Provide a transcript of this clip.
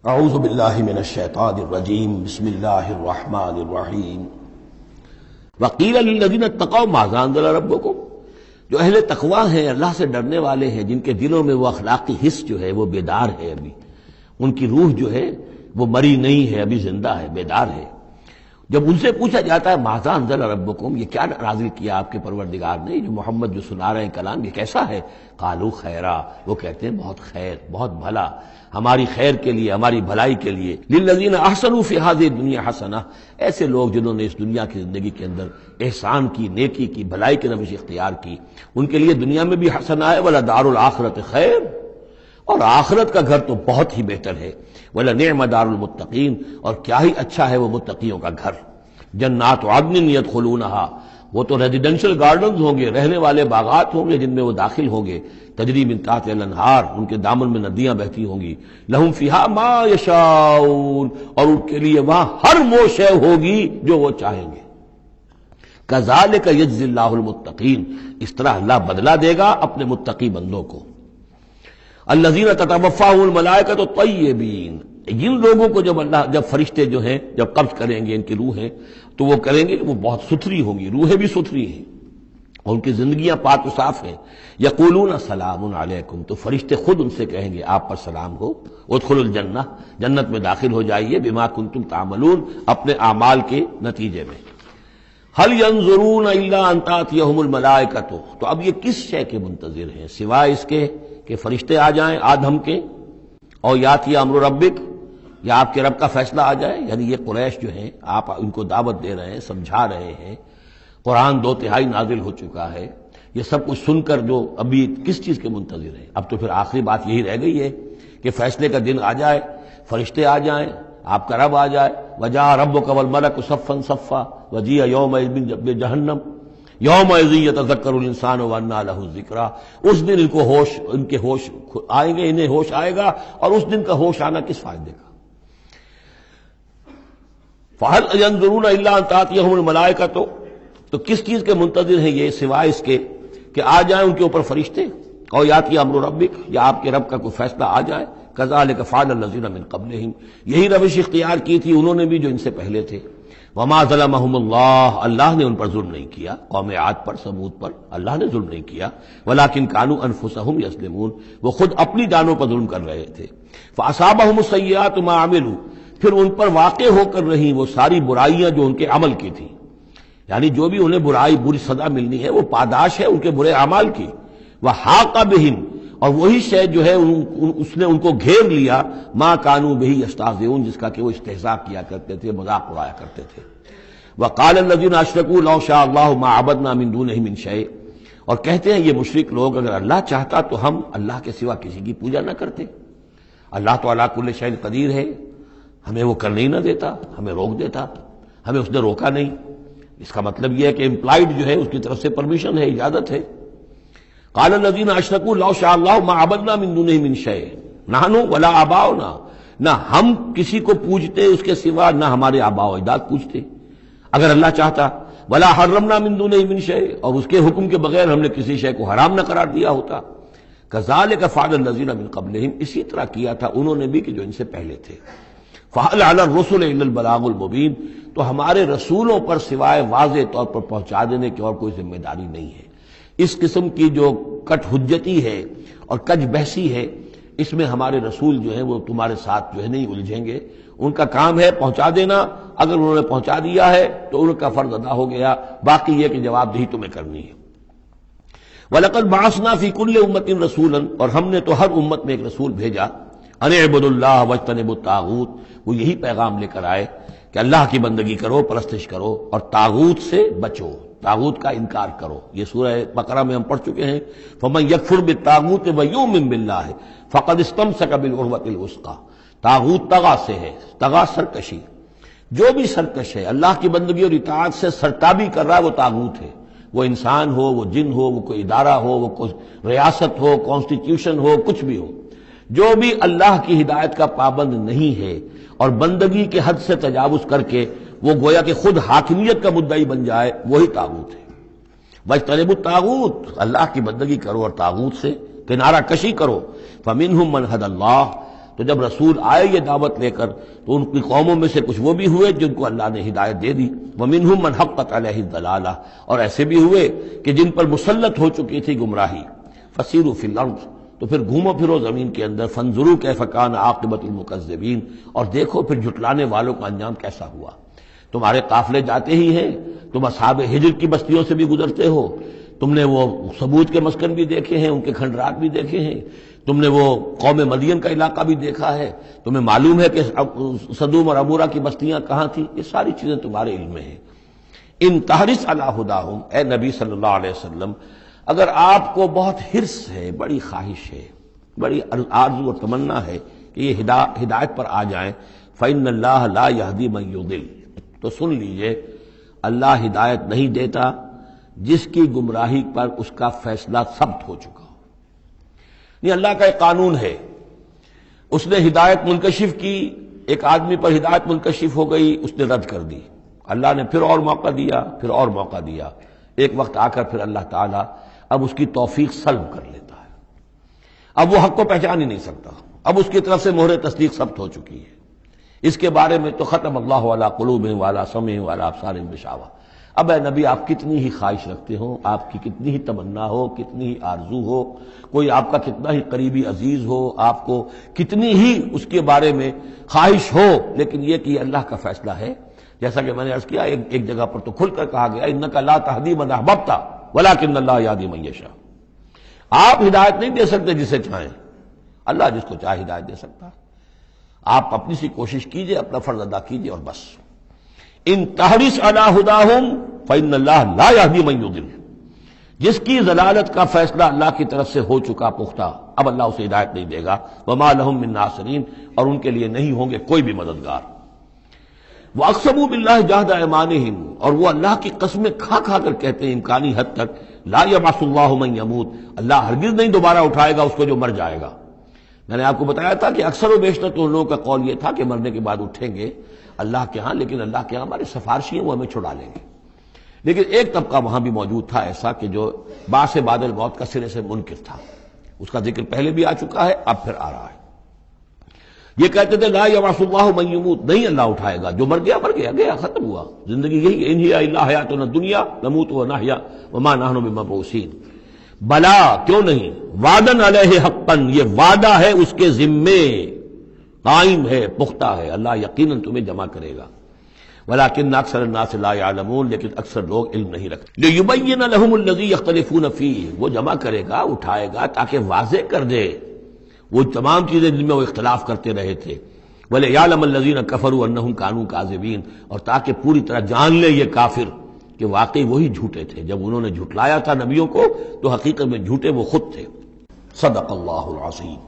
اعوذ باللہ من الشیطان الرجیم بسم اللہ الرحمن الرحیم وقیل للذین اتقوا ماذا انزل ربکم، جو اہل تقوی ہیں، اللہ سے ڈرنے والے ہیں، جن کے دلوں میں وہ اخلاقی حس جو ہے وہ بیدار ہے، ابھی ان کی روح جو ہے وہ مری نہیں ہے، ابھی زندہ ہے، بیدار ہے۔ جب ان سے پوچھا جاتا ہے ماذا انزل ربکم، یہ کیا نازل کیا آپ کے پروردگار نے، جو محمد جو سنا رہے ہیں کلام، یہ کیسا ہے؟ قالوا خیرا، وہ کہتے ہیں بہت خیر، بہت بھلا، ہماری خیر کے لیے، ہماری بھلائی کے لیے۔ للذین احسنوا فی ھذہ الدنیا حسنہ، ایسے لوگ جنہوں نے اس دنیا کی زندگی کے اندر احسان کی، نیکی کی، بھلائی کی روش اختیار کی، ان کے لیے دنیا میں بھی حسنہ ہے، ولدار الآخرۃ خیر، اور آخرت کا گھر تو بہت ہی بہتر ہے، وَلَنِعْمَ دَارُ الْمُتَّقِينَ، اور کیا ہی اچھا ہے وہ متقیوں کا گھر۔ جنات عدن يدخلونها، وہ تو ریزیڈینشل گارڈنز ہوں گے، رہنے والے باغات ہوں گے جن میں وہ داخل ہوں گے، تجری من تحتها الانہار، ان کے دامن میں ندیاں بہتی ہوں گی، لہم فیہا ما یشاؤون، اور ان کے لیے وہاں ہر وہ شے ہوگی جو وہ چاہیں گے۔ کذالک یجزی اللہ المتقین، اس طرح اللہ بدلہ دے گا اپنے متقی بندوں کو۔ الذین تتوفاہم الملائکۃ الطیبین، جن لوگوں کو جب فرشتے جو ہیں جب قبض کریں گے ان کی روحیں، تو وہ کریں گے کہ وہ بہت ستھری ہوں گی، روحیں بھی ستھری ہیں اور ان کی زندگیاں پاک و صاف ہیں۔ یقولون سلام علیکم، تو فرشتے خود ان سے کہیں گے آپ پر سلام ہو، ادخلوا الجنہ، جنت میں داخل ہو جائیے، بما کنتم تعملون، اپنے اعمال کے نتیجے میں۔ هل ينظرون الا ان تاتيهم الملائکۃ، تو اب یہ کس شے کے منتظر ہیں سوائے اس کے کہ فرشتے آ جائیں آدم کے، اور یاتی امر ربک، یا آپ کے رب کا فیصلہ آ جائے۔ یعنی یہ قریش جو ہیں، آپ ان کو دعوت دے رہے ہیں، سمجھا رہے ہیں، قرآن 2/3 نازل ہو چکا ہے، یہ سب کچھ سن کر جو ابھی کس چیز کے منتظر ہیں؟ اب تو پھر آخری بات یہی رہ گئی ہے کہ فیصلے کا دن آ جائے، فرشتے آ جائیں، آپ کا رب آ جائے، وجاء ربک والملک صفا صفا وجیء یومئذ بجہنم یومئذ یتذکر الانسان وانى له الذکریٰ، اس دن ان کے ہوش آئیں گے، انہیں ہوش آئے گا، اور اس دن کا ہوش آنا کس فائدے کا؟ فَهَلْ يَنظُرُونَ إِلَّا أَن تَأْتِيَهُمُ الْمَلَائِكَةُ، تو کس چیز کے منتظر ہیں یہ سوائے اس کے کہ آ جائیں ان کے اوپر فرشتے، اور یاتی امر ربک، یا آپ کے رب کا کوئی فیصلہ آ جائے۔ کذالک فعل الذین من قبلہم، یہی روش اختیار کی تھی انہوں نے بھی جو ان سے پہلے تھے۔ وما ظلمہم اللہ، اللہ نے ان پر ظلم نہیں کیا، قوم عاد پر، ثمود پر اللہ نے ظلم نہیں کیا، ولکن کانوا انفسہم یظلمون، وہ خود اپنی جانوں پر ظلم کر رہے تھے۔ فاصابہم السیئات ما عملوا، پھر ان پر واقع ہو کر رہیں وہ ساری برائیاں جو ان کے عمل کی تھیں، یعنی جو بھی انہیں بری سزا ملنی ہے وہ پاداش ہے ان کے برے اعمال کی۔ وحاق بہم، اور وہی شے جو ہے اس نے ان کو گھیر لیا، ما کانوا بہ یستہزئون، جس کا کہ وہ استہزاء کیا کرتے تھے، مذاق اڑایا کرتے تھے۔ وقال الذین اشرکوا لو شاء اللہ ما عبدنا من دونہ من شیء، اور کہتے ہیں یہ مشرک لوگ اگر اللہ چاہتا تو ہم اللہ کے سوا کسی کی پوجا نہ کرتے۔ اللہ تو علی کل شیء قدیر ہے، ہمیں وہ کرنے ہی نہ دیتا، ہمیں روک دیتا، ہمیں اس نے روکا نہیں۔ اس کا مطلب یہ ہے کہ امپلائڈ جو ہے اس کی طرف سے پرمیشن ہے، اجازت ہے۔ قال الذین اشرکوا لو شاء اللہ ما عبدنا من دونہ من شیء نحن ولا آباؤنا، نہ ہم کسی کو پوجتے اس کے سوا، نہ ہمارے آباء و اجداد پوجتے اگر اللہ چاہتا۔ ولا حرمنا من دونہ من شیء، اور اس کے حکم کے بغیر ہم نے کسی شے کو حرام نہ قرار دیا ہوتا۔ کذالک فعل الذین من قبلہم، اسی طرح کیا تھا انہوں نے بھی کہ جو ان سے پہلے تھے۔ فَهَلْ عَلَى الرُّسُلِ إِلَّا الْبَلَاغُ الْمُبِينُ، تو ہمارے رسولوں پر سوائے واضح طور پر پہنچا دینے کی اور کوئی ذمہ داری نہیں ہے۔ اس قسم کی جو کٹ حجتی ہے اور کج بحثی ہے، اس میں ہمارے رسول جو ہیں وہ تمہارے ساتھ جو ہے نہیں الجھیں گے، ان کا کام ہے پہنچا دینا، اگر انہوں نے پہنچا دیا ہے تو ان کا فرض ادا ہو گیا، باقی یہ کہ جواب دہی تمہیں کرنی ہے۔ وَلَقَدْ بَعَثْنَا فِي كُلِّ أُمَّةٍ رَسُولًا، اور ہم نے تو ہر امت میں ایک رسول بھیجا، ان اعبدوا اللہ واجتنبوا الطاغوت، وہ یہی پیغام لے کر آئے کہ اللہ کی بندگی کرو، پرستش کرو، اور طاغوت سے بچو، طاغوت کا انکار کرو۔ یہ سورہ بقرہ میں ہم پڑھ چکے ہیں۔ فمن یکفر بالطاغوت ویؤمن باللہ فقد استمسک بالعروۃ الوثقی، طاغوت طغا سے ہے، طغا سرکشی، جو بھی سرکش ہے اللہ کی بندگی اور اطاعت سے سرتابی کر رہا ہے وہ طاغوت ہے، وہ انسان ہو، وہ جن ہو، وہ کوئی ادارہ ہو، وہ کوئی ریاست ہو، کانسٹیٹیوشن ہو، کچھ بھی ہو، جو بھی اللہ کی ہدایت کا پابند نہیں ہے اور بندگی کے حد سے تجاوز کر کے وہ گویا کہ خود حاکمیت کا مدعی بن جائے، وہی طاغوت ہے۔ واجتنبوا الطاغوت، اللہ کی بندگی کرو اور طاغوت سے کنارہ کشی کرو۔ فمنہم من ھدی اللہ، تو جب رسول آئے یہ دعوت لے کر تو ان کی قوموں میں سے کچھ وہ بھی ہوئے جن کو اللہ نے ہدایت دے دی، وَمِنْهُمْ مَنْ حَقَّتْ عَلَيْهِ الضَّلَالَةُ، اور ایسے بھی ہوئے کہ جن پر مسلط ہو چکی تھی گمراہی۔ فَسِيرُوا فِي الْأَرْضِ، تو پھر گھومو پھرو زمین کے اندر، فَانظُرُوا كَيْفَ كَانَ عَاقِبَةُ الْمُكَذِّبِينَ، اور دیکھو پھر جھٹلانے والوں کا انجام کیسا ہوا۔ تمہارے قافلے جاتے ہی ہیں، تم اصحاب ہجر کی بستیوں سے بھی گزرتے ہو، تم نے وہ ثمود کے مسکن بھی دیکھے ہیں، ان کے کھنڈرات بھی دیکھے ہیں، تم نے وہ قوم مدین کا علاقہ بھی دیکھا ہے، تمہیں معلوم ہے کہ سدوم اور عمورہ کی بستیاں کہاں تھیں، یہ ساری چیزیں تمہارے علم میں ہیں۔ ان تحرص علی ہداہم، اے نبی صلی اللہ علیہ وسلم، اگر آپ کو بہت حرص ہے، بڑی خواہش ہے، بڑی آرزو اور تمنا ہے کہ یہ ہدایت پر آ جائیں، فإن اللہ لا یہدی من یضل، تو سن لیجئے اللہ ہدایت نہیں دیتا جس کی گمراہی پر اس کا فیصلہ ثبت ہو چکا ہو۔ نہیں، اللہ کا ایک قانون ہے، اس نے ہدایت منکشف کی، ایک آدمی پر ہدایت منکشف ہو گئی، اس نے رد کر دی، اللہ نے پھر اور موقع دیا، پھر اور موقع دیا، ایک وقت آ کر پھر اللہ تعالیٰ اب اس کی توفیق سلب کر لیتا ہے، اب وہ حق کو پہچان ہی نہیں سکتا، اب اس کی طرف سے مہر تصدیق ثبت ہو چکی ہے۔ اس کے بارے میں تو ختم اللہ علی قلوبہم وعلی سمعہم وعلی ابصارہم غشاوہ۔ اب اے نبی، آپ کتنی ہی خواہش رکھتے ہو، آپ کی کتنی ہی تمنا ہو، کتنی ہی آرزو ہو، کوئی آپ کا کتنا ہی قریبی عزیز ہو، آپ کو کتنی ہی اس کے بارے میں خواہش ہو، لیکن یہ کہ یہ اللہ کا فیصلہ ہے۔ جیسا کہ میں نے عرض کیا، ایک جگہ پر تو کھل کر کہا گیا، انک لا تہدی من احببت ولکن اللہ یہدی من یشاء، آپ ہدایت نہیں دے سکتے جسے چاہیں، اللہ جس کو چاہے ہدایت دے سکتا ہے۔ آپ اپنی سی کوشش کیجئے، اپنا فرض ادا کیجئے، اور بس۔ ان تحرص علی ہداہم فإن اللہ لا یہدی من یضل، جس کی ضلالت کا فیصلہ اللہ کی طرف سے ہو چکا پختہ، اب اللہ اسے ہدایت نہیں دے گا، وما لہم من ناصرین، اور ان کے لیے نہیں ہوں گے کوئی بھی مددگار۔ وَأَقْسَمُوا بِاللَّهِ جَهْدَ أَيْمَانِهِمْ، اور وہ اللہ کی قسمیں کھا کھا کر کہتے ہیں امکانی حد تک، لا يبعث اللہ من يموت، اللہ ہرگز نہیں دوبارہ اٹھائے گا اس کو جو مر جائے گا۔ میں نے آپ کو بتایا تھا کہ اکثر و بیشتر تو ان لوگوں کا قول یہ تھا کہ مرنے کے بعد اٹھیں گے اللہ کے ہاں، لیکن اللہ کے ہاں ہمارے سفارشی ہیں، وہ ہمیں چھڑا لیں گے۔ لیکن ایک طبقہ وہاں بھی موجود تھا ایسا کہ جو بعث بعد الموت کا سرے سے منکر تھا، اس کا ذکر پہلے بھی آ چکا ہے، اب پھر آ رہا ہے۔ یہ کہتے تھے لا یبعث اللہ من یموت، نہیں اللہ اٹھائے گا، جو مر گیا مر گیا، گیا ختم ہوا، زندگی یہی ہے، ان ہی الا حیاتنا الدنیا نموت ونحیا وما نحن بمبعوثین۔ بلا، کیوں نہیں، وعدن علیہ حقا، یہ وعدہ ہے اس کے ذمے، قائم ہے، پختہ ہے، اللہ یقیناً تمہیں جمع کرے گا۔ ولکن اکثر الناس لا یعلمون، لیکن اکثر لوگ علم نہیں رکھتے۔ لیبین لهم الذی یختلفون فیہ، وہ جمع کرے گا، اٹھائے گا تاکہ واضح کر دے وہ تمام چیزیں جن میں وہ اختلاف کرتے رہے تھے۔ وَلِيَعْلَمَ الَّذِينَ كَفَرُوا أَنَّهُمْ كَانُوا كَاذِبِينَ، اور تاکہ پوری طرح جان لے یہ کافر کہ واقعی وہی جھوٹے تھے، جب انہوں نے جھٹلایا تھا نبیوں کو تو حقیقت میں جھوٹے وہ خود تھے۔ صدق اللہ العظیم۔